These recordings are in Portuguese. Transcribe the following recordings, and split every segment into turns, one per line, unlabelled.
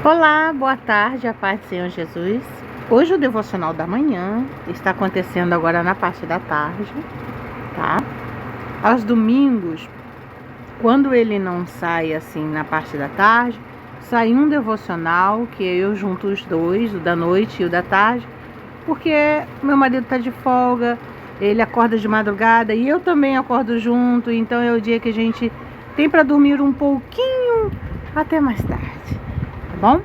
Olá, boa tarde, a paz do Senhor Jesus. Hoje o devocional da manhã está acontecendo agora na parte da tarde, tá? Aos domingos, quando ele não sai assim na parte da tarde, sai um devocional que eu junto os dois, o da noite e o da tarde, porque meu marido está de folga, ele acorda de madrugada e eu também acordo junto, então é o dia que a gente tem para dormir um pouquinho até mais tarde. Bom?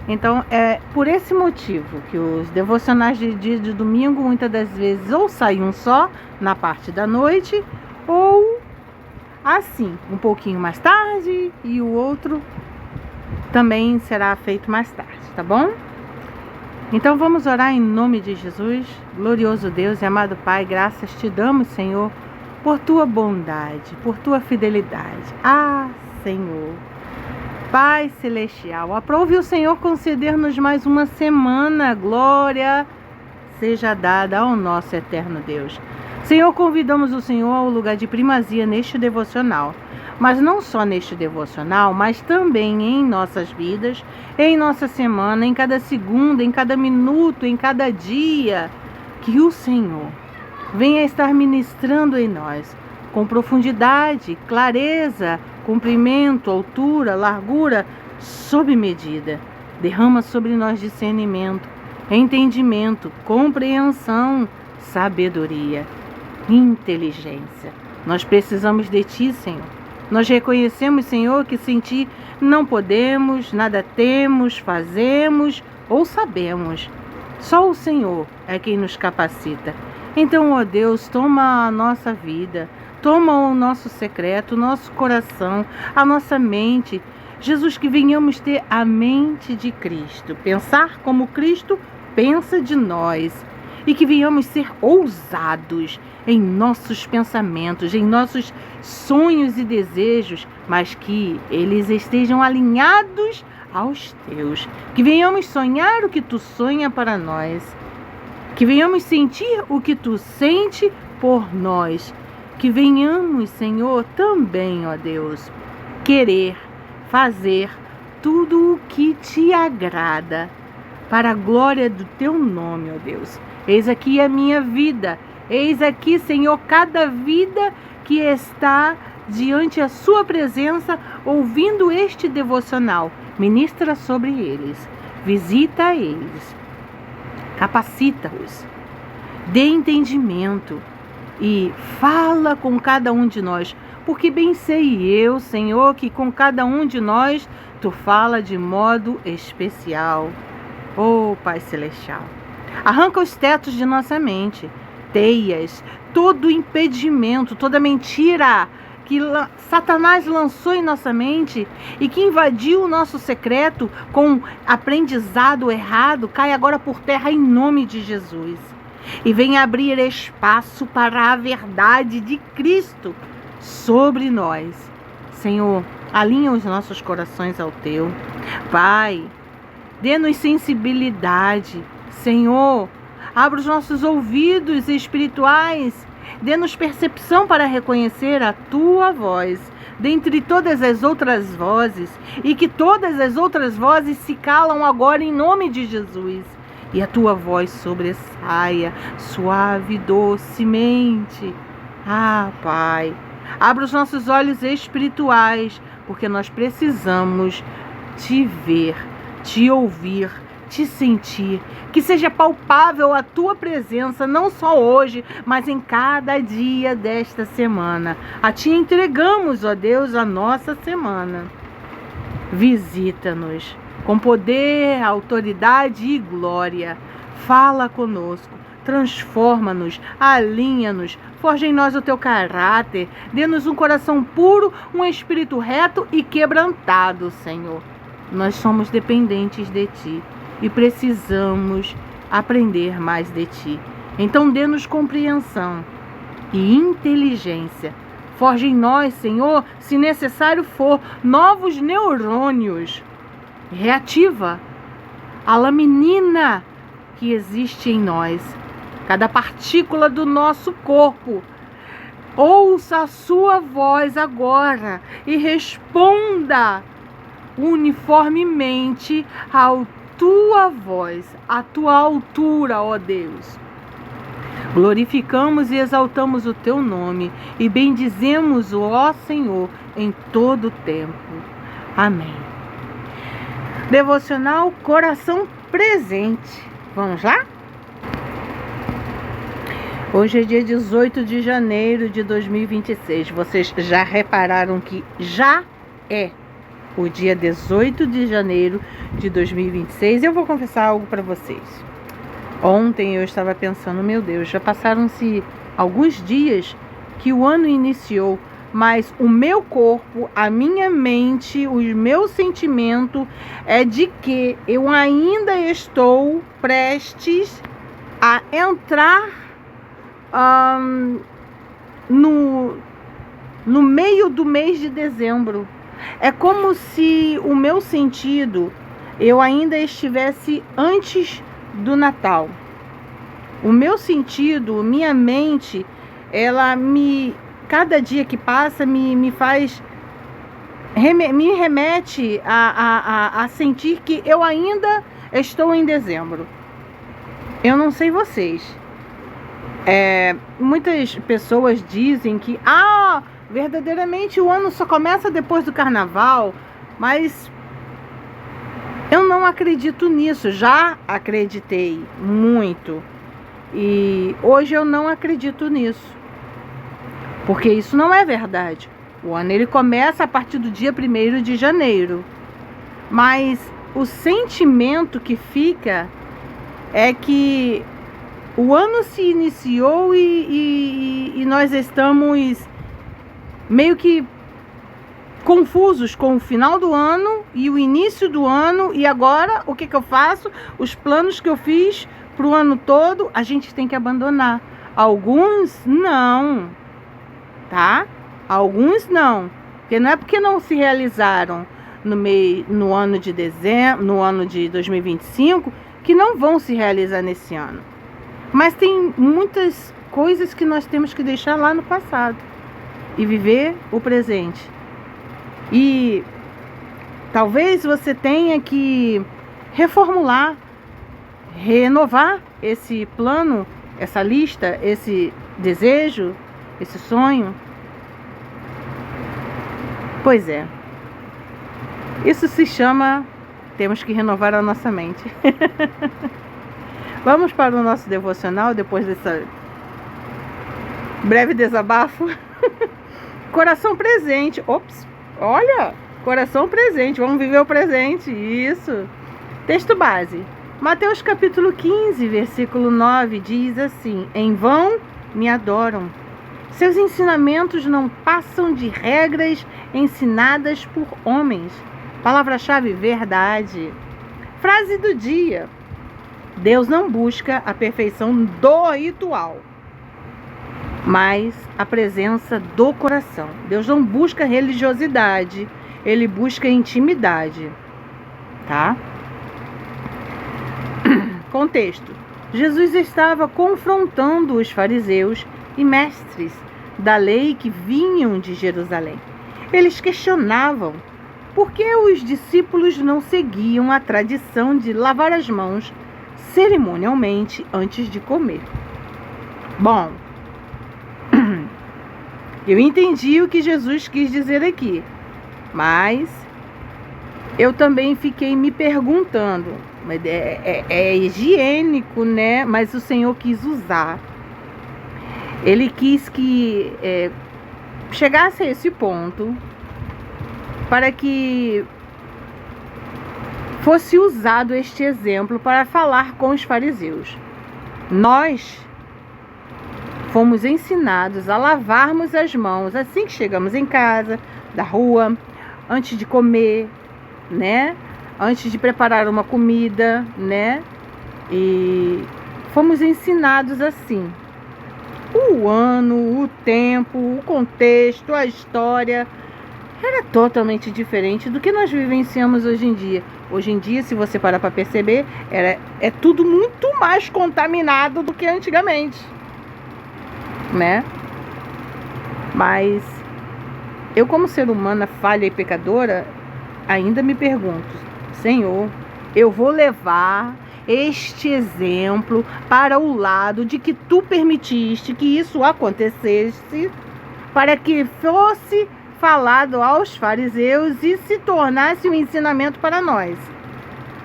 Então é por esse motivo que os devocionais de dia de domingo muitas das vezes ou saem um só na parte da noite ou assim, um pouquinho mais tarde e o outro também será feito mais tarde, tá bom? Então vamos orar em nome de Jesus. Glorioso Deus e amado Pai, graças te damos, Senhor, por tua bondade, por tua fidelidade. Senhor, Pai Celestial, aprove o Senhor conceder-nos mais uma semana. Glória seja dada ao nosso eterno Deus. Senhor, convidamos o Senhor ao lugar de primazia neste devocional. Mas não só neste devocional, mas também em nossas vidas, em nossa semana, em cada segundo, em cada minuto, em cada dia. Que o Senhor venha estar ministrando em nós com profundidade, clareza, comprimento, altura, largura, sob medida. Derrama sobre nós discernimento, entendimento, compreensão, sabedoria, inteligência. Nós precisamos de Ti, Senhor. Nós reconhecemos, Senhor, que sem Ti não podemos, nada temos, fazemos ou sabemos. Só o Senhor é quem nos capacita. Então, ó Deus, toma a nossa vida, toma o nosso secreto, o nosso coração, a nossa mente. Jesus, que venhamos ter a mente de Cristo, pensar como Cristo pensa de nós. E que venhamos ser ousados em nossos pensamentos, em nossos sonhos e desejos, mas que eles estejam alinhados aos teus. Que venhamos sonhar o que tu sonha para nós. Que venhamos sentir o que tu sente por nós. Que venhamos, Senhor, também, ó Deus, querer fazer tudo o que te agrada, para a glória do teu nome, ó Deus. Eis aqui a minha vida, eis aqui, Senhor, cada vida que está diante a sua presença, ouvindo este devocional. Ministra sobre eles, visita eles, capacita-os, dê entendimento e fala com cada um de nós, porque bem sei eu, Senhor, que com cada um de nós tu fala de modo especial. Oh, Pai Celestial, arranca os tetos de nossa mente, teias, todo impedimento, toda mentira que Satanás lançou em nossa mente e que invadiu o nosso secreto com aprendizado errado, cai agora por terra em nome de Jesus. E venha abrir espaço para a verdade de Cristo sobre nós. Senhor, alinha os nossos corações ao teu. Pai, dê-nos sensibilidade. Senhor, abra os nossos ouvidos espirituais. Dê-nos percepção para reconhecer a tua voz dentre todas as outras vozes. E que todas as outras vozes se calam agora em nome de Jesus. E a tua voz sobressaia, suave, docemente. Pai, abra os nossos olhos espirituais, porque nós precisamos te ver, te ouvir, te sentir, que seja palpável a tua presença, não só hoje, mas em cada dia desta semana. A ti entregamos, ó Deus, a nossa semana. Visita-nos com poder, autoridade e glória. Fala conosco, transforma-nos, alinha-nos, forja em nós o teu caráter, dê-nos um coração puro, um espírito reto e quebrantado, Senhor. Nós somos dependentes de Ti e precisamos aprender mais de Ti. Então dê-nos compreensão e inteligência. Forja em nós, Senhor, se necessário for, novos neurônios. Reativa a laminina que existe em nós. Cada partícula do nosso corpo. Ouça a sua voz agora e responda uniformemente à tua voz, à tua altura, ó Deus. Glorificamos e exaltamos o teu nome e bendizemos o ó Senhor em todo o tempo. Amém. Devocional Coração Presente. Vamos lá? Hoje é dia 18 de janeiro de 2026. Vocês já repararam que já é o dia 18 de janeiro de 2026? Eu vou confessar algo para vocês. Ontem eu estava pensando, meu Deus, já passaram-se alguns dias que o ano iniciou, mas o meu corpo, a minha mente, o meu sentimento é de que eu ainda estou prestes a entrar no meio do mês de dezembro. É como se o meu sentido, eu ainda estivesse antes do Natal. O meu sentido, minha mente, cada dia que passa me faz, me remete a sentir que eu ainda estou em dezembro. Eu não sei vocês. Muitas pessoas dizem que verdadeiramente o ano só começa depois do carnaval, mas eu não acredito nisso. Já acreditei muito e hoje eu não acredito nisso, porque isso não é verdade. O ano ele começa a partir do dia 1º de janeiro, mas o sentimento que fica é que o ano se iniciou e nós estamos meio que confusos com o final do ano e o início do ano. E agora, o que eu faço? Os planos que eu fiz para o ano todo, a gente tem que abandonar. Alguns não, tá? Alguns não. Porque não é porque não se realizaram no ano de dezembro, no ano de 2025, que não vão se realizar nesse ano. Mas tem muitas coisas que nós temos que deixar lá no passado e viver o presente. E talvez você tenha que reformular, renovar esse plano, essa lista, esse desejo, esse sonho. Pois é. Isso se chama, temos que renovar a nossa mente. Vamos para o nosso devocional depois dessa breve desabafo. Coração presente. Ops, olha, coração presente. Vamos viver o presente. Isso. Texto base. Mateus capítulo 15, versículo 9 diz assim: em vão me adoram. Seus ensinamentos não passam de regras ensinadas por homens. Palavra-chave: verdade. Frase do dia: Deus não busca a perfeição do ritual, mas a presença do coração. Deus não busca religiosidade, Ele busca intimidade, tá? Contexto: Jesus estava confrontando os fariseus e mestres da lei que vinham de Jerusalém. Eles questionavam por que os discípulos não seguiam a tradição de lavar as mãos cerimonialmente antes de comer. Bom, eu entendi o que Jesus quis dizer aqui, mas eu também fiquei me perguntando, é higiênico, né? Mas o Senhor quis usar. Ele quis que chegasse a esse ponto para que fosse usado este exemplo para falar com os fariseus. Nós fomos ensinados a lavarmos as mãos assim que chegamos em casa, da rua, antes de comer, né? Antes de preparar uma comida, né? E fomos ensinados assim. O ano, o tempo, o contexto, a história era totalmente diferente do que nós vivenciamos hoje em dia. Hoje em dia, se você parar para perceber, é tudo muito mais contaminado do que antigamente, né? Mas eu, como ser humana falha e pecadora, ainda me pergunto, Senhor, eu vou levar este exemplo para o lado de que tu permitiste que isso acontecesse, para que fosse falado aos fariseus e se tornasse um ensinamento para nós.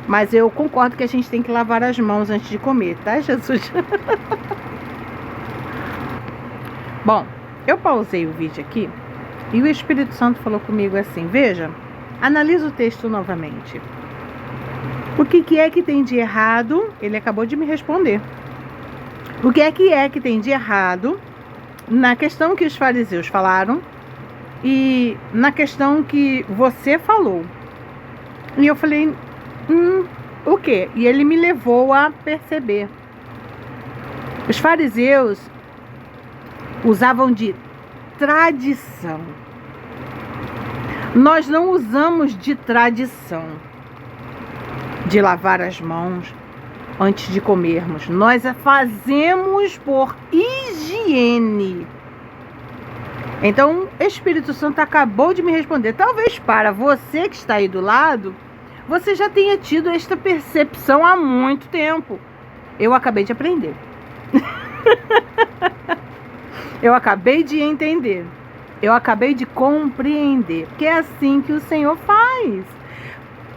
Mas eu concordo que a gente tem que lavar as mãos antes de comer, tá, Jesus? Bom, eu pausei o vídeo aqui e o Espírito Santo falou comigo assim: veja, analisa o texto novamente. O que é que tem de errado? Ele acabou de me responder. O que é que tem de errado na questão que os fariseus falaram e na questão que você falou? E eu falei, o quê? E ele me levou a perceber. Os fariseus usavam de tradição. Nós não usamos de tradição de lavar as mãos antes de comermos. Nós a fazemos por higiene. Então, o Espírito Santo acabou de me responder. Talvez para você que está aí do lado, você já tenha tido esta percepção há muito tempo. Eu acabei de aprender. Eu acabei de entender. Eu acabei de compreender. Porque é assim que o Senhor faz.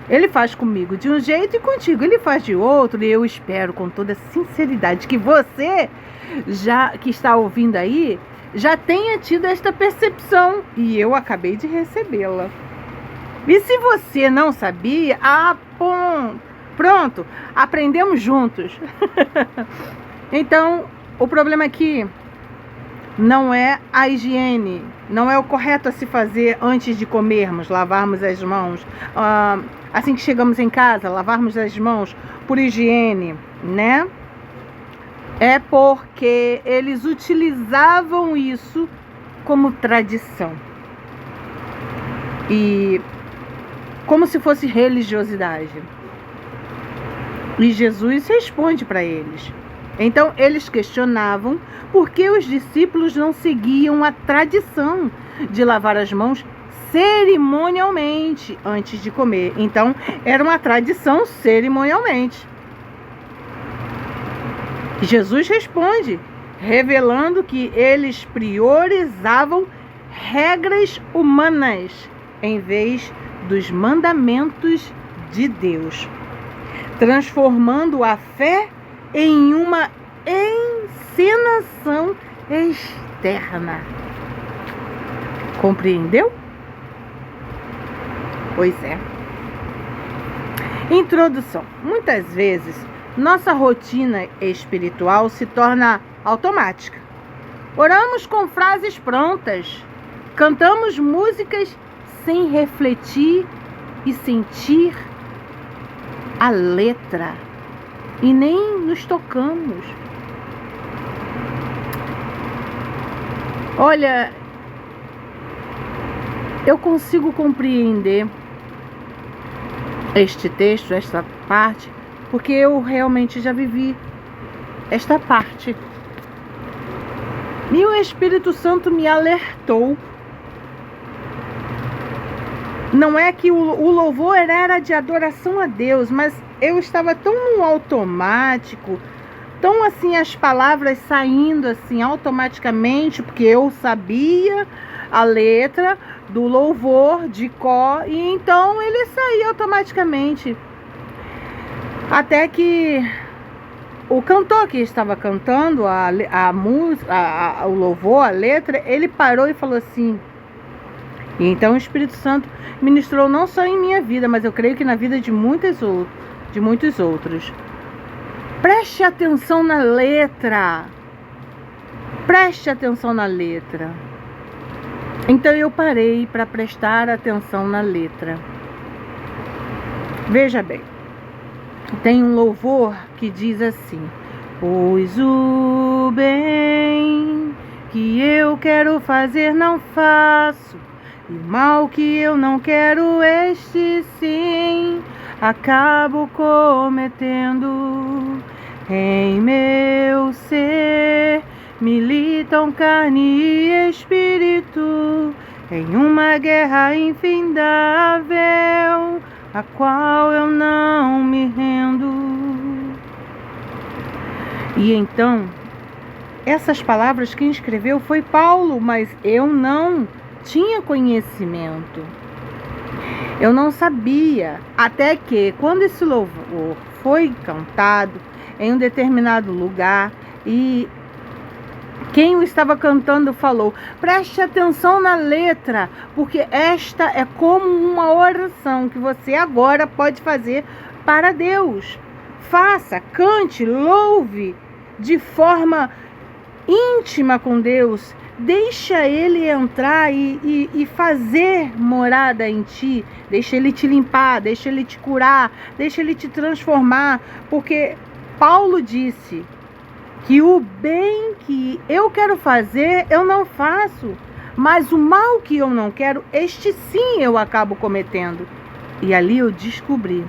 Ele faz comigo de um jeito e contigo ele faz de outro. E eu espero com toda sinceridade que você, que está ouvindo aí, já tenha tido esta percepção. E eu acabei de recebê-la. E se você não sabia, pronto, aprendemos juntos. Então, o problema aqui não é a higiene, não é o correto a se fazer antes de comermos, lavarmos as mãos. Assim que chegamos em casa, lavarmos as mãos por higiene, né? É porque eles utilizavam isso como tradição. E como se fosse religiosidade. E Jesus responde para eles. Então, eles questionavam por que os discípulos não seguiam a tradição de lavar as mãos cerimonialmente antes de comer. Então, era uma tradição cerimonialmente. Jesus responde, revelando que eles priorizavam regras humanas em vez dos mandamentos de Deus, transformando a fé em uma encenação externa. Compreendeu? Pois é. Introdução. Muitas vezes, nossa rotina espiritual se torna automática. Oramos com frases prontas. Cantamos músicas sem refletir e sentir a letra. E nem nos tocamos. Olha, eu consigo compreender este texto, esta parte, porque eu realmente já vivi esta parte. E o Espírito Santo me alertou. Não é que o louvor era de adoração a Deus, mas eu estava tão no automático, tão assim as palavras saindo assim automaticamente, porque eu sabia a letra do louvor de cor, e então ele saía automaticamente. Até que o cantor que estava cantando a música, o louvor, a letra, ele parou e falou assim. E então o Espírito Santo ministrou não só em minha vida, mas eu creio que na vida de muitos outros. Preste atenção na letra. Preste atenção na letra. Então eu parei para prestar atenção na letra. Veja bem. Tem um louvor que diz assim: pois o bem que eu quero fazer não faço, e o mal que eu não quero, este sim acabo cometendo. Em meu ser militam carne e espírito, em uma guerra infindável, a qual eu não me rendo. E então, essas palavras quem escreveu foi Paulo, mas eu não tinha conhecimento. Eu não sabia, até que quando esse louvor foi cantado em um determinado lugar e quem o estava cantando falou: preste atenção na letra, porque esta é como uma oração que você agora pode fazer para Deus. Faça, cante, louve de forma íntima com Deus. Deixa Ele entrar e fazer morada em ti. Deixa Ele te limpar, deixa Ele te curar, deixa Ele te transformar. Porque Paulo disse que o bem que eu quero fazer, eu não faço. Mas o mal que eu não quero, este sim eu acabo cometendo. E ali eu descobri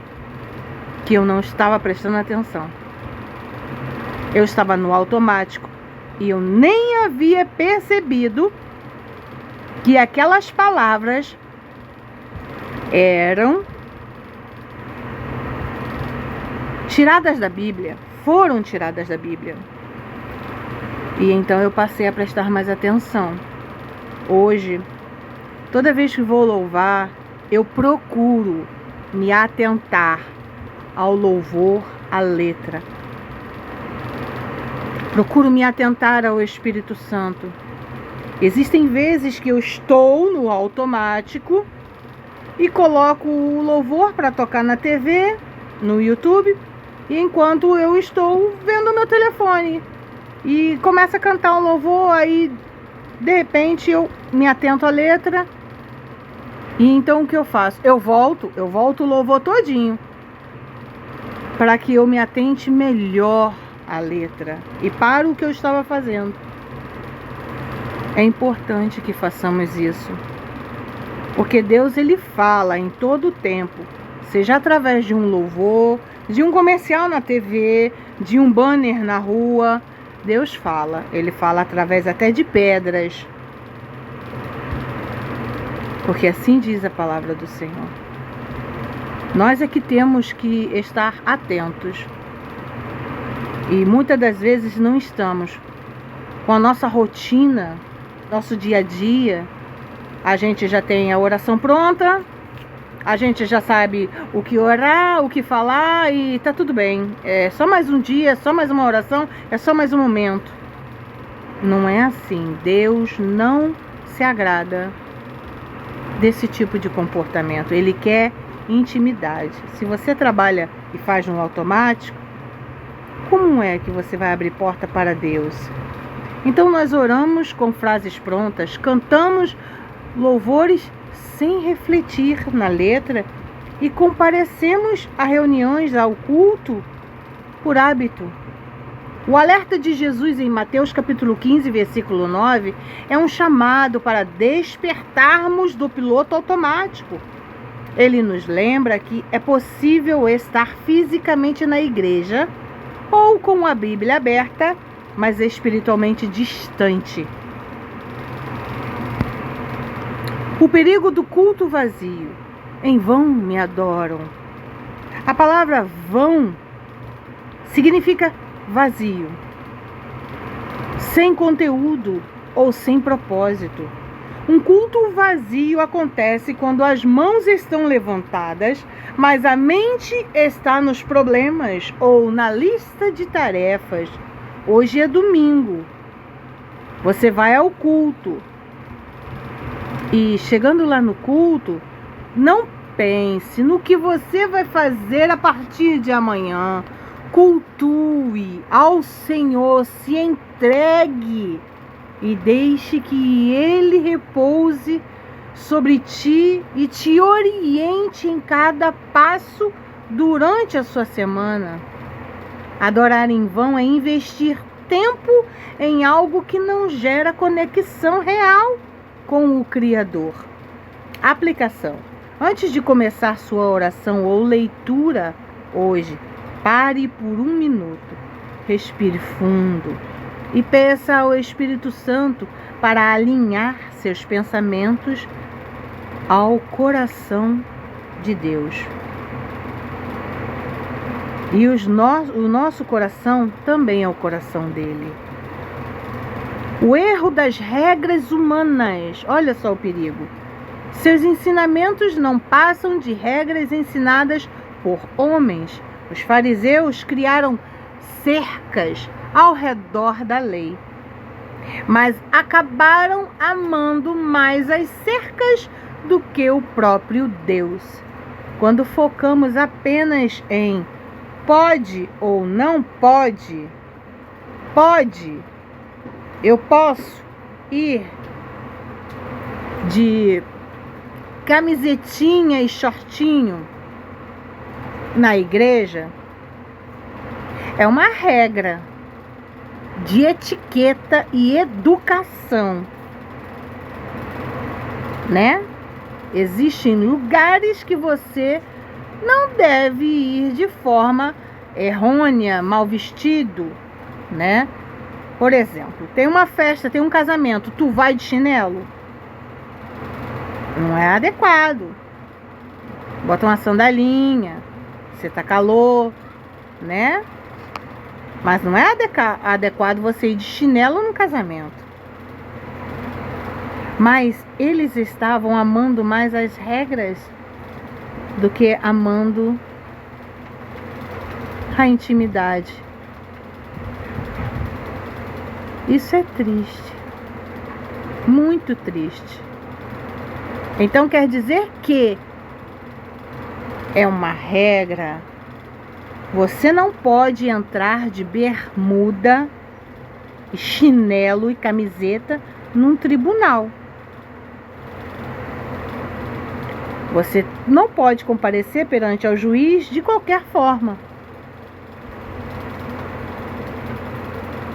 que eu não estava prestando atenção. Eu estava no automático. E eu nem havia percebido que aquelas palavras eram tiradas da Bíblia, foram tiradas da Bíblia. E então eu passei a prestar mais atenção. Hoje, toda vez que vou louvar, eu procuro me atentar ao louvor, à letra. Procuro me atentar ao Espírito Santo. Existem vezes que eu estou no automático e coloco o louvor para tocar na TV, no YouTube, e enquanto eu estou vendo o meu telefone e começa a cantar um louvor, aí de repente eu me atento à letra. E então o que eu faço? Eu volto o louvor todinho para que eu me atente melhor a letra e para o que eu estava fazendo. É importante que façamos isso, porque Deus ele fala em todo o tempo, seja através de um louvor, de um comercial na TV, de um banner na rua. Deus fala, ele fala através até de pedras, porque assim diz a palavra do Senhor. Nós é que temos que estar atentos. E muitas das vezes não estamos. Com a nossa rotina, nosso dia a dia, a gente já tem a oração pronta, a gente já sabe o que orar, o que falar e tá tudo bem. É só mais um dia, é só mais uma oração, é só mais um momento. Não é assim. Deus não se agrada desse tipo de comportamento. Ele quer intimidade. Se você trabalha e faz no automático, como é que você vai abrir porta para Deus? Então nós oramos com frases prontas, cantamos louvores sem refletir na letra e comparecemos a reuniões, ao culto, por hábito. O alerta de Jesus em Mateus capítulo 15, versículo 9, é um chamado para despertarmos do piloto automático. Ele nos lembra que é possível estar fisicamente na igreja ou com a Bíblia aberta, mas espiritualmente distante. O perigo do culto vazio. Em vão me adoram. A palavra vão significa vazio, sem conteúdo ou sem propósito. Um culto vazio acontece quando as mãos estão levantadas, mas a mente está nos problemas ou na lista de tarefas. Hoje é domingo. Você vai ao culto. E chegando lá no culto, não pense no que você vai fazer a partir de amanhã. Cultue ao Senhor, se entregue e deixe que Ele repouse sobre ti e te oriente em cada passo durante a sua semana. Adorar em vão é investir tempo em algo que não gera conexão real com o Criador. Aplicação. Antes de começar sua oração ou leitura hoje, pare por 1 minuto, respire fundo e peça ao Espírito Santo para alinhar seus pensamentos ao coração de Deus. E o nosso coração também é o coração dele. O erro das regras humanas, olha só o perigo. Seus ensinamentos não passam de regras ensinadas por homens. Os fariseus criaram cercas ao redor da lei, mas acabaram amando mais as cercas do que o próprio Deus. Quando focamos apenas em pode ou não pode, eu posso ir de camisetinha e shortinho na igreja, é uma regra de etiqueta e educação, né? Existem lugares que você não deve ir de forma errônea, mal vestido, né? Por exemplo, tem uma festa, tem um casamento, tu vai de chinelo? Não é adequado. Bota uma sandalinha, você tá calor, né? Mas não é adequado você ir de chinelo no casamento. Mas eles estavam amando mais as regras do que amando a intimidade. Isso é triste, muito triste. Então quer dizer que é uma regra. Você não pode entrar de bermuda, chinelo e camiseta num tribunal. Você não pode comparecer perante ao juiz de qualquer forma.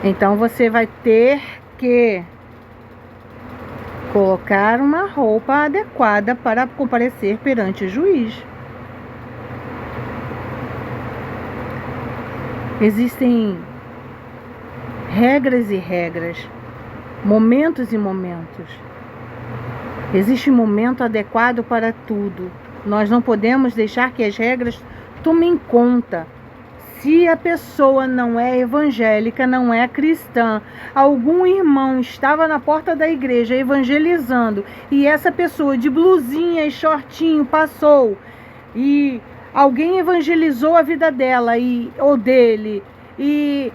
Então você vai ter que colocar uma roupa adequada para comparecer perante o juiz. Existem regras e regras, momentos e momentos. Existe um momento adequado para tudo. Nós não podemos deixar que as regras tomem conta. Se a pessoa não é evangélica, não é cristã, algum irmão estava na porta da igreja evangelizando e essa pessoa de blusinha e shortinho passou e alguém evangelizou a vida dela ou dele e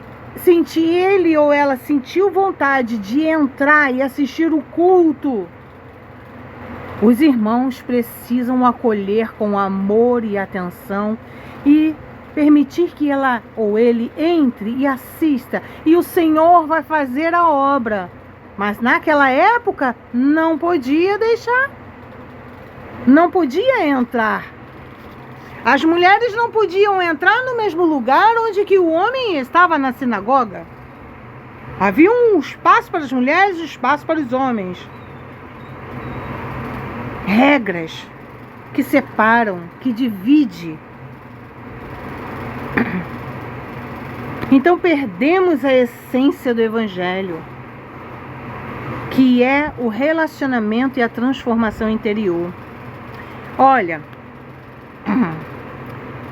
ele ou ela sentiu vontade de entrar e assistir o culto, os irmãos precisam acolher com amor e atenção e permitir que ela ou ele entre e assista, e o Senhor vai fazer a obra. Mas naquela época não podia deixar, não podia entrar. As mulheres não podiam entrar no mesmo lugar onde que o homem estava na sinagoga. Havia um espaço para as mulheres e um espaço para os homens. Regras que separam, que dividem. Então perdemos a essência do Evangelho, que é o relacionamento e a transformação interior. Olha,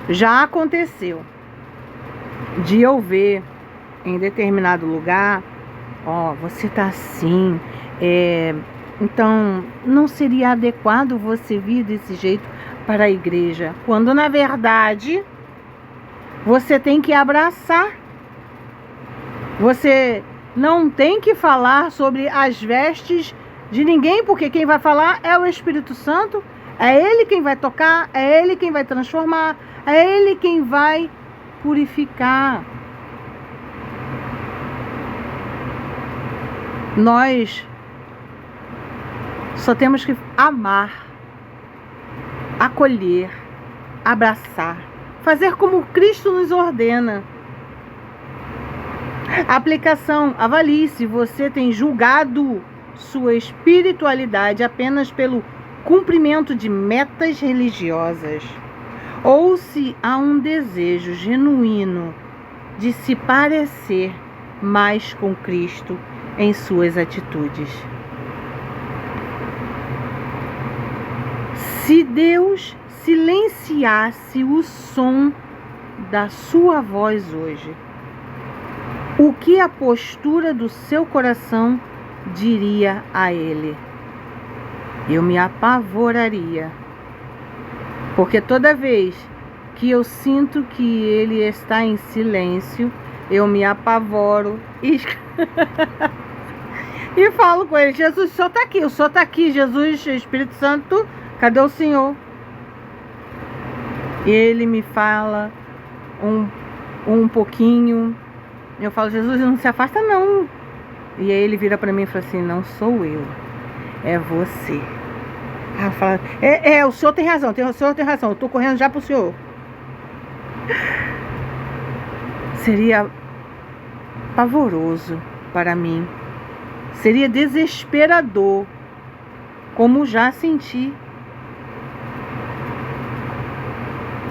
já aconteceu de eu ver em determinado lugar, você tá assim, então não seria adequado você vir desse jeito para a igreja, quando na verdade você tem que abraçar. Você não tem que falar sobre as vestes de ninguém, porque quem vai falar é o Espírito Santo. É Ele quem vai tocar, é Ele quem vai transformar, é Ele quem vai purificar. Nós só temos que amar, acolher, abraçar, fazer como Cristo nos ordena. Aplicação: avalie se você tem julgado sua espiritualidade apenas pelo cumprimento de metas religiosas, ou se há um desejo genuíno de se parecer mais com Cristo em suas atitudes. Se Deus silenciasse o som da sua voz hoje, o que a postura do seu coração diria a Ele? Eu me apavoraria, porque toda vez que eu sinto que Ele está em silêncio, eu me apavoro e falo com Ele: Jesus, o Senhor está aqui, Jesus, Espírito Santo, cadê o Senhor? Ele me fala um pouquinho, eu falo: Jesus, não se afasta não. E aí ele vira para mim e fala assim: não sou eu, é você. Aí eu falo: o Senhor tem razão, o Senhor tem razão, eu estou correndo já para o Senhor. Seria pavoroso para mim, seria desesperador, como já senti.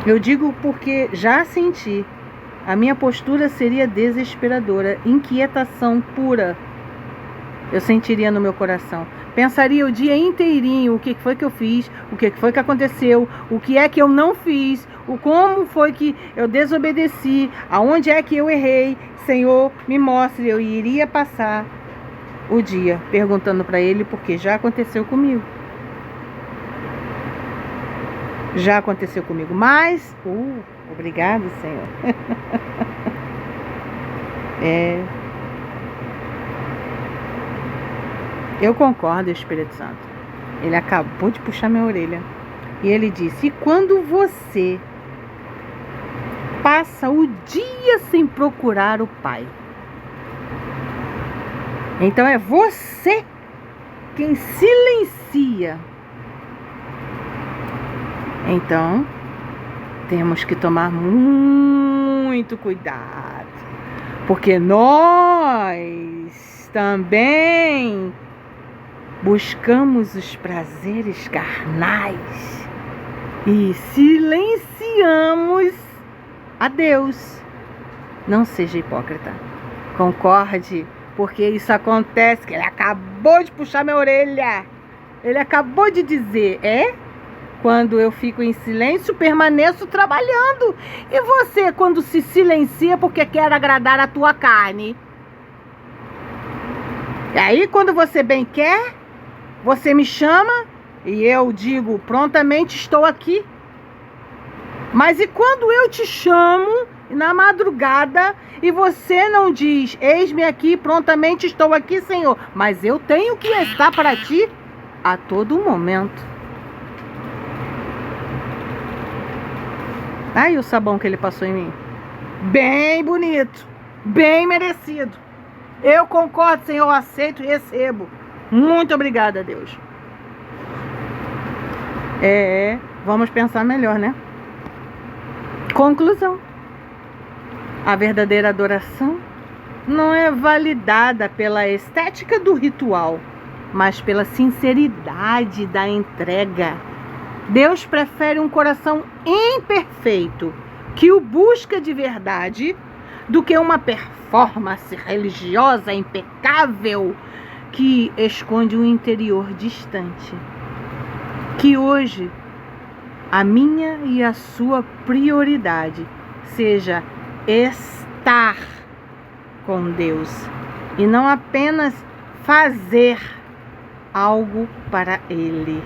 Eu digo porque já senti. A minha postura seria desesperadora, inquietação pura. Eu sentiria no meu coração. Pensaria o dia inteirinho o que foi que eu fiz, o que foi que aconteceu, o que é que eu não fiz, como foi que eu desobedeci, aonde é que eu errei. Senhor, me mostre. Eu iria passar o dia perguntando para Ele, porque já aconteceu comigo. Já aconteceu comigo, mas obrigado, Senhor. Eu concordo, Espírito Santo. Ele acabou de puxar minha orelha. E ele disse: e quando você passa o dia sem procurar o Pai, então é você quem silencia. Então, temos que tomar muito cuidado, porque nós também buscamos os prazeres carnais e silenciamos a Deus. Não seja hipócrita, concorde, porque isso acontece, que ele acabou de puxar minha orelha. Ele acabou de dizer: quando eu fico em silêncio, permaneço trabalhando. E você, quando se silencia porque quer agradar a tua carne? E aí, quando você bem quer, você me chama e eu digo: prontamente estou aqui. Mas e quando eu te chamo na madrugada e você não diz: eis-me aqui, prontamente estou aqui, Senhor, mas eu tenho que estar para ti a todo momento. Aí o sabão que ele passou em mim, bem bonito, bem merecido. Eu concordo, Senhor, aceito e recebo. Muito obrigada, Deus. Vamos pensar melhor, né? Conclusão: a verdadeira adoração não é validada pela estética do ritual, mas pela sinceridade da entrega. Deus prefere um coração imperfeito, que o busca de verdade, do que uma performance religiosa impecável que esconde um interior distante. Que hoje a minha e a sua prioridade seja estar com Deus e não apenas fazer algo para Ele.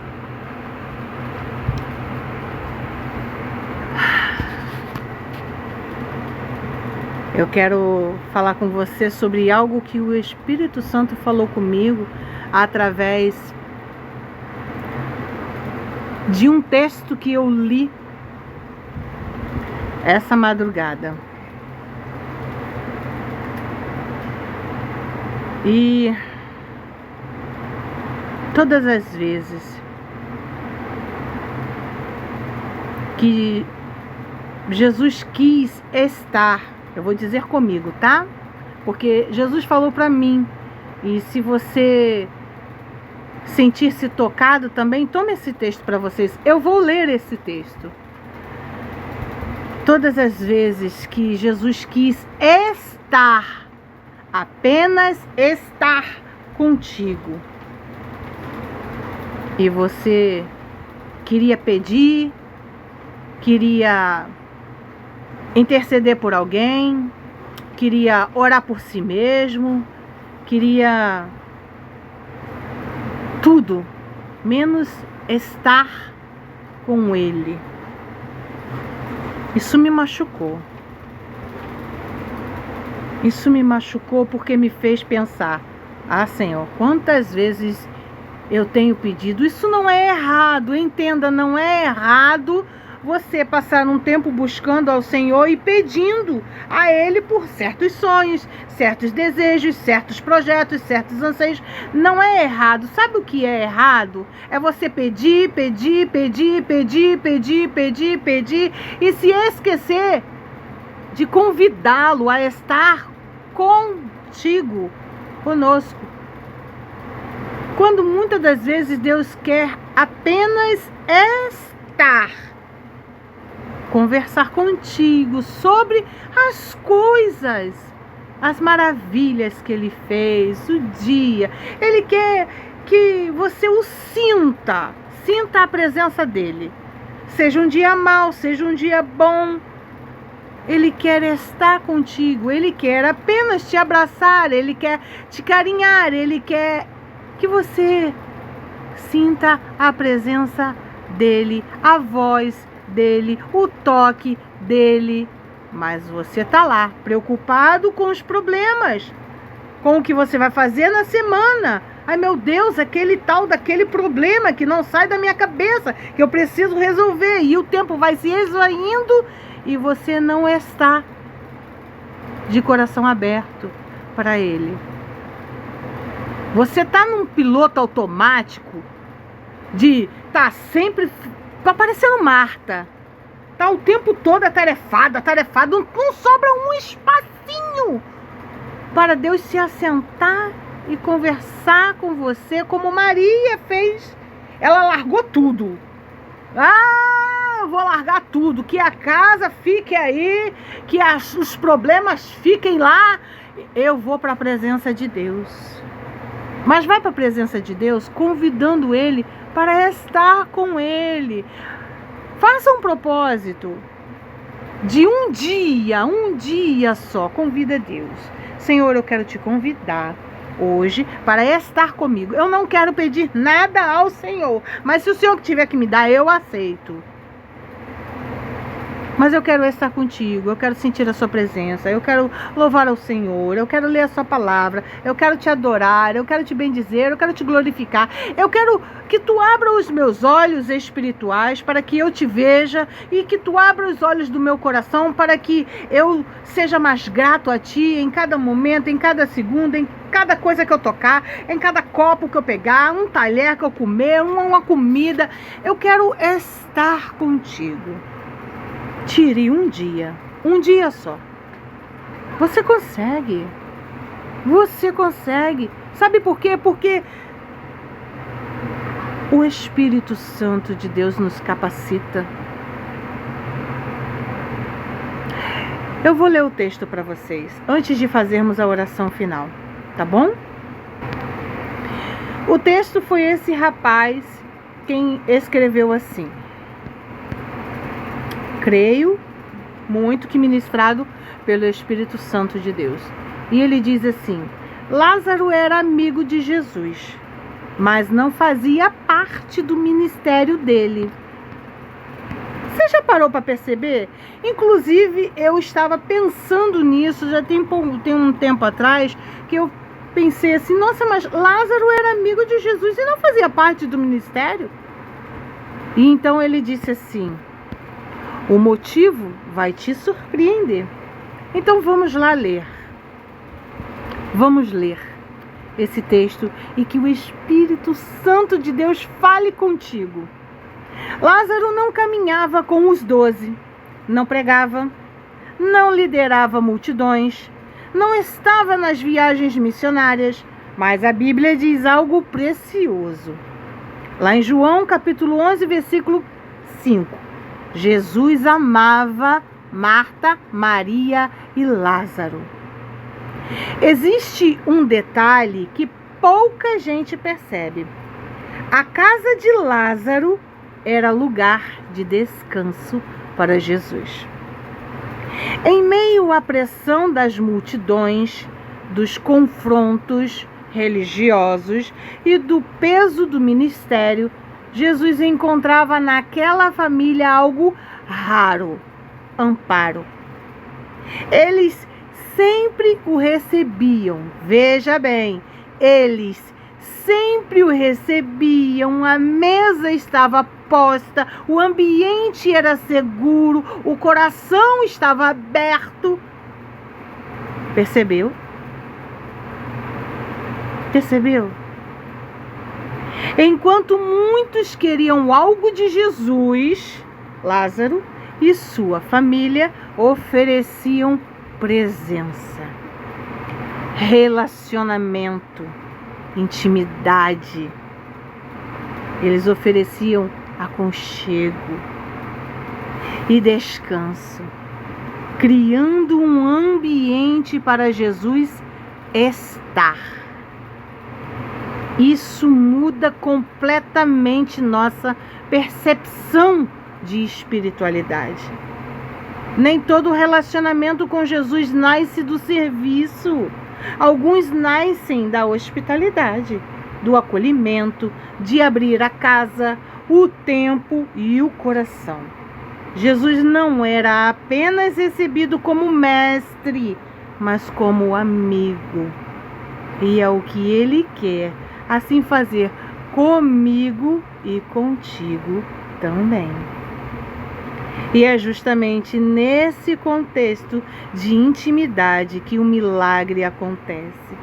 Eu quero falar com você sobre algo que o Espírito Santo falou comigo através de um texto que eu li essa madrugada. E todas as vezes que Jesus quis estar, eu vou dizer comigo, tá? Porque Jesus falou para mim. E se você sentir-se tocado também, tome esse texto para vocês. Eu vou ler esse texto. Todas as vezes que Jesus quis estar, apenas estar contigo, e você queria pedir, queria interceder por alguém, queria orar por si mesmo, queria tudo, menos estar com Ele. Isso me machucou. Isso me machucou porque me fez pensar: ah, Senhor, quantas vezes eu tenho pedido? Isso não é errado, entenda, não é errado você passar um tempo buscando ao Senhor e pedindo a Ele por certos sonhos, certos desejos, certos projetos, certos anseios. Não é errado. Sabe o que é errado? É você pedir, pedir, pedir, pedir, pedir, pedir, pedir e se esquecer de convidá-lo a estar contigo, conosco. Quando muitas das vezes Deus quer apenas estar, conversar contigo sobre as coisas, as maravilhas que Ele fez, o dia. Ele quer que você o sinta a presença dEle. Seja um dia mau, seja um dia bom, Ele quer estar contigo, Ele quer apenas te abraçar, Ele quer te carinhar, Ele quer que você sinta a presença dEle, a voz dEle, o toque dEle. Mas você está lá, preocupado com os problemas, com o que você vai fazer na semana. Ai, meu Deus, aquele tal daquele problema que não sai da minha cabeça, que eu preciso resolver. E o tempo vai se esvaindo e você não está de coração aberto para Ele. Você está num piloto automático de estar sempre parecendo Marta. Está o tempo todo atarefado. Não sobra um espacinho para Deus se assentar e conversar com você, como Maria fez. Ela largou tudo. Eu vou largar tudo, que a casa fique aí, que os problemas fiquem lá. Eu vou para a presença de Deus. Mas vai para a presença de Deus convidando Ele para estar com Ele. Faça um propósito de um dia só. Convida Deus. Senhor, eu quero te convidar hoje para estar comigo. Eu não quero pedir nada ao Senhor, mas se o Senhor tiver que me dar, eu aceito. Mas eu quero estar contigo, eu quero sentir a sua presença, eu quero louvar ao Senhor, eu quero ler a sua palavra, eu quero te adorar, eu quero te bendizer, eu quero te glorificar. Eu quero que tu abra os meus olhos espirituais para que eu te veja e que tu abra os olhos do meu coração para que eu seja mais grato a ti em cada momento, em cada segundo, em cada coisa que eu tocar, em cada copo que eu pegar, um talher que eu comer, uma comida. Eu quero estar contigo. Tire um dia só. Você consegue. Sabe por quê? Porque o Espírito Santo de Deus nos capacita. Eu vou ler o texto para vocês, antes de fazermos a oração final, tá bom? O texto foi esse rapaz quem escreveu assim: creio muito que ministrado pelo Espírito Santo de Deus. E ele diz assim: Lázaro era amigo de Jesus, mas não fazia parte do ministério dele. Você já parou para perceber? Inclusive, eu estava pensando nisso, já tem um tempo atrás, que eu pensei assim: nossa, mas Lázaro era amigo de Jesus e não fazia parte do ministério? E então ele disse assim: o motivo vai te surpreender. Então vamos lá ler. Vamos ler esse texto e que o Espírito Santo de Deus fale contigo. Lázaro não caminhava com os 12, não pregava, não liderava multidões, não estava nas viagens missionárias, mas a Bíblia diz algo precioso. Lá em João capítulo 11, versículo 5. Jesus amava Marta, Maria e Lázaro. Existe um detalhe que pouca gente percebe. A casa de Lázaro era lugar de descanso para Jesus. Em meio à pressão das multidões, dos confrontos religiosos e do peso do ministério, Jesus encontrava naquela família algo raro: amparo. Eles sempre o recebiam, veja bem, eles sempre o recebiam, a mesa estava posta, o ambiente era seguro, o coração estava aberto. Percebeu? Percebeu? Enquanto muitos queriam algo de Jesus, Lázaro e sua família ofereciam presença, relacionamento, intimidade. Eles ofereciam aconchego e descanso, criando um ambiente para Jesus estar. Isso muda completamente nossa percepção de espiritualidade. Nem todo relacionamento com Jesus nasce do serviço. Alguns nascem da hospitalidade, do acolhimento, de abrir a casa, o tempo e o coração. Jesus não era apenas recebido como mestre, mas como amigo. E é o que Ele quer assim fazer comigo e contigo também. E é justamente nesse contexto de intimidade que o milagre acontece.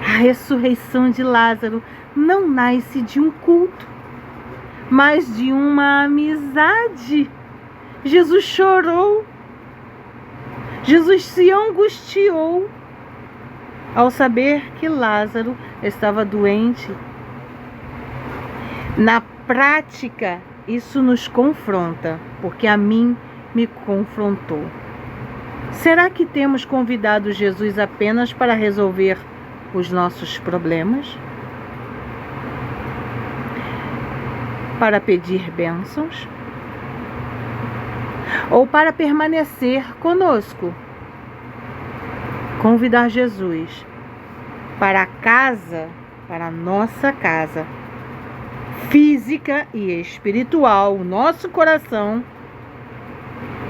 A ressurreição de Lázaro não nasce de um culto, mas de uma amizade. Jesus chorou, Jesus se angustiou ao saber que Lázaro estava doente. Na prática, isso nos confronta, porque a mim me confrontou. Será que temos convidado Jesus apenas para resolver os nossos problemas? Para pedir bênçãos? Ou para permanecer conosco? Convidar Jesus para a casa, para a nossa casa física e espiritual, o nosso coração,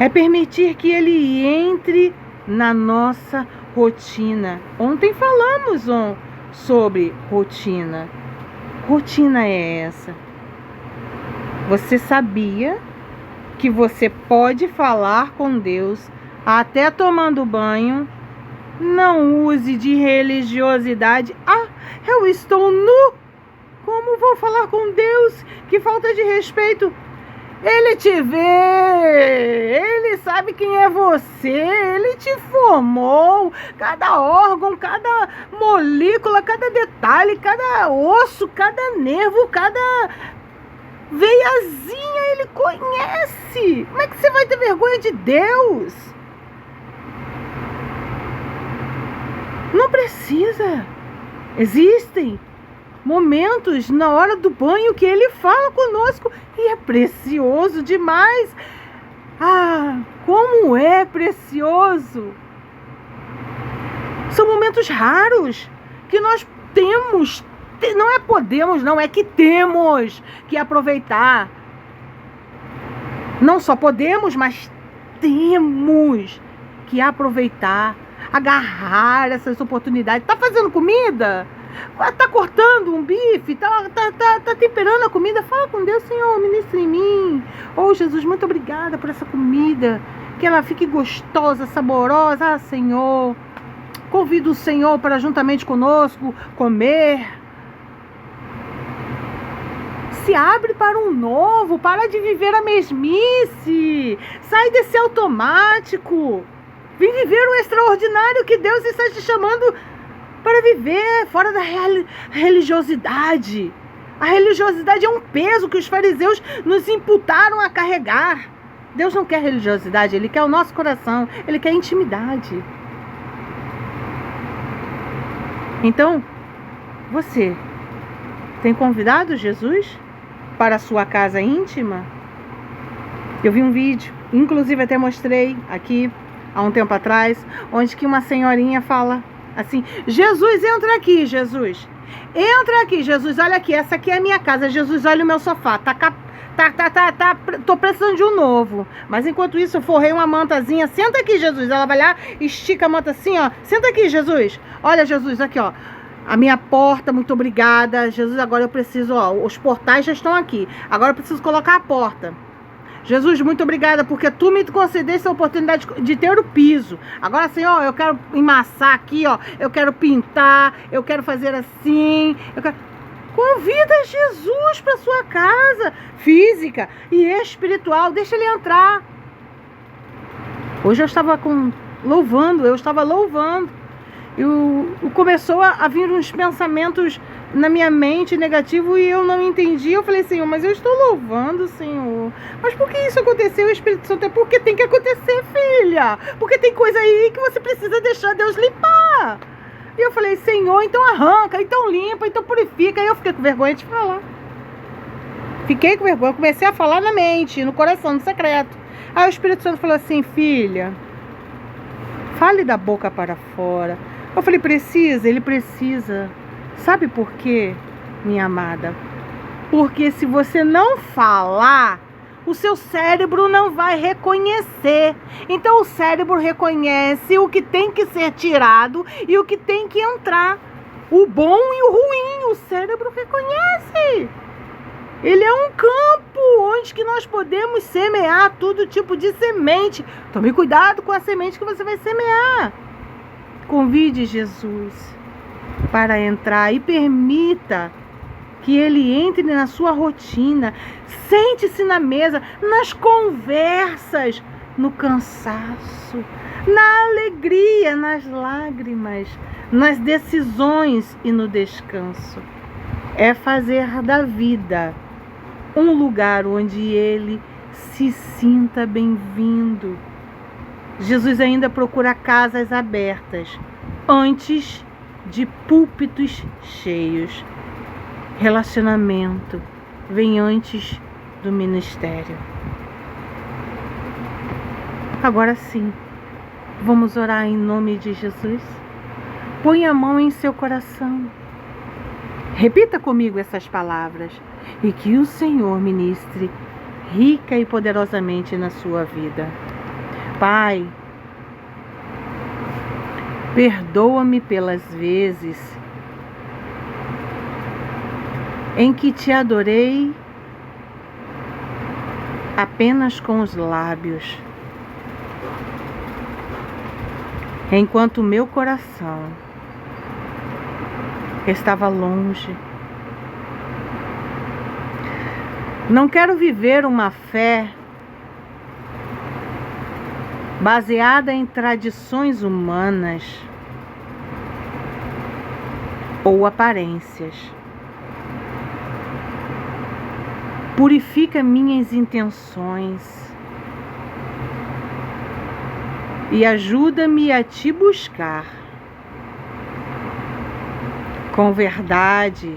é permitir que Ele entre na nossa rotina. Ontem falamos sobre rotina. Rotina é essa. Você sabia que você pode falar com Deus até tomando banho? Não use de religiosidade. Ah, eu estou nu. Como vou falar com Deus? Que falta de respeito. Ele te vê, Ele sabe quem é você, Ele te formou, cada órgão, cada molécula, cada detalhe, cada osso, cada nervo, cada veiazinha Ele conhece. Como é que você vai ter vergonha de Deus? Não precisa. Existem momentos na hora do banho que Ele fala conosco e é precioso demais. Ah, como é precioso! São momentos raros que nós temos, não é podemos, não, é que temos que aproveitar. Não só podemos, mas temos que aproveitar, agarrar essas oportunidades. Tá fazendo comida? Tá cortando um bife, tá temperando a comida, fala com Deus: Senhor, ministra em mim. Oh, Jesus, muito obrigada por essa comida, que ela fique gostosa, saborosa. Ah, Senhor, convido o Senhor para juntamente conosco comer. Se abre para um novo, para de viver a mesmice, sai desse automático, vem viver o extraordinário que Deus está te chamando para viver, fora da religiosidade. A religiosidade é um peso que os fariseus nos imputaram a carregar. Deus não quer religiosidade, Ele quer o nosso coração, Ele quer intimidade. Então, você tem convidado Jesus para a sua casa íntima? Eu vi um vídeo, inclusive até mostrei aqui há um tempo atrás, onde que uma senhorinha fala assim: Jesus, entra aqui, Jesus. Entra aqui, Jesus, olha aqui, essa aqui é a minha casa. Jesus, olha o meu sofá, tô precisando de um novo. Mas enquanto isso eu forrei uma mantazinha. Senta aqui, Jesus. Ela vai lá, estica a manta assim, ó. Senta aqui, Jesus. Olha, Jesus, aqui, ó. A minha porta, muito obrigada. Jesus, agora eu preciso, ó, os portais já estão aqui. Agora eu preciso colocar a porta. Jesus, muito obrigada, porque tu me concedeste a oportunidade de ter o piso. Agora, Senhor, eu quero emassar aqui, ó. Eu quero pintar, eu quero fazer assim. Convida Jesus para sua casa, física e espiritual. Deixa ele entrar. Hoje eu estava louvando. E começou a vir uns pensamentos na minha mente negativo e eu não entendi. Eu falei, Senhor, mas eu estou louvando, Senhor. Mas por que isso aconteceu? O Espírito Santo é porque tem que acontecer, filha. Porque tem coisa aí que você precisa deixar Deus limpar. E eu falei, Senhor, então arranca, então limpa, então purifica. Aí eu fiquei com vergonha de falar. Fiquei com vergonha, comecei a falar na mente, no coração, no secreto. Aí o Espírito Santo falou assim, filha, fale da boca para fora. Eu falei, precisa? Ele precisa. Sabe por quê, minha amada? Porque se você não falar, o seu cérebro não vai reconhecer. Então o cérebro reconhece o que tem que ser tirado e o que tem que entrar. O bom e o ruim, o cérebro reconhece. Ele é um campo onde que nós podemos semear todo tipo de semente. Tome cuidado com a semente que você vai semear. Convide Jesus para entrar e permita que ele entre na sua rotina. Sente-se na mesa, nas conversas, no cansaço, na alegria, nas lágrimas, nas decisões e no descanso. É fazer da vida um lugar onde ele se sinta bem-vindo. Jesus ainda procura casas abertas antes de púlpitos cheios. Relacionamento vem antes do ministério. Agora sim, vamos orar em nome de Jesus. Põe a mão em seu coração. Repita comigo essas palavras e que o Senhor ministre rica e poderosamente na sua vida. Pai, perdoa-me pelas vezes em que te adorei apenas com os lábios, enquanto meu coração estava longe. Não quero viver uma fé baseada em tradições humanas ou aparências. Purifica minhas intenções e ajuda-me a te buscar com verdade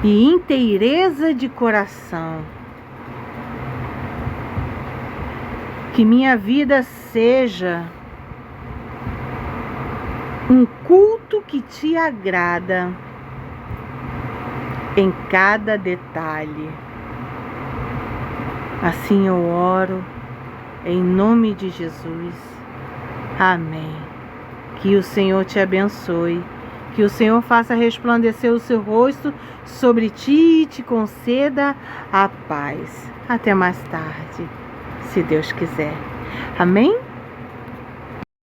e inteireza de coração. Que minha vida seja um culto que te agrada em cada detalhe. Assim eu oro em nome de Jesus. Amém. Que o Senhor te abençoe. Que o Senhor faça resplandecer o seu rosto sobre ti e te conceda a paz. Até mais tarde, se Deus quiser. Amém?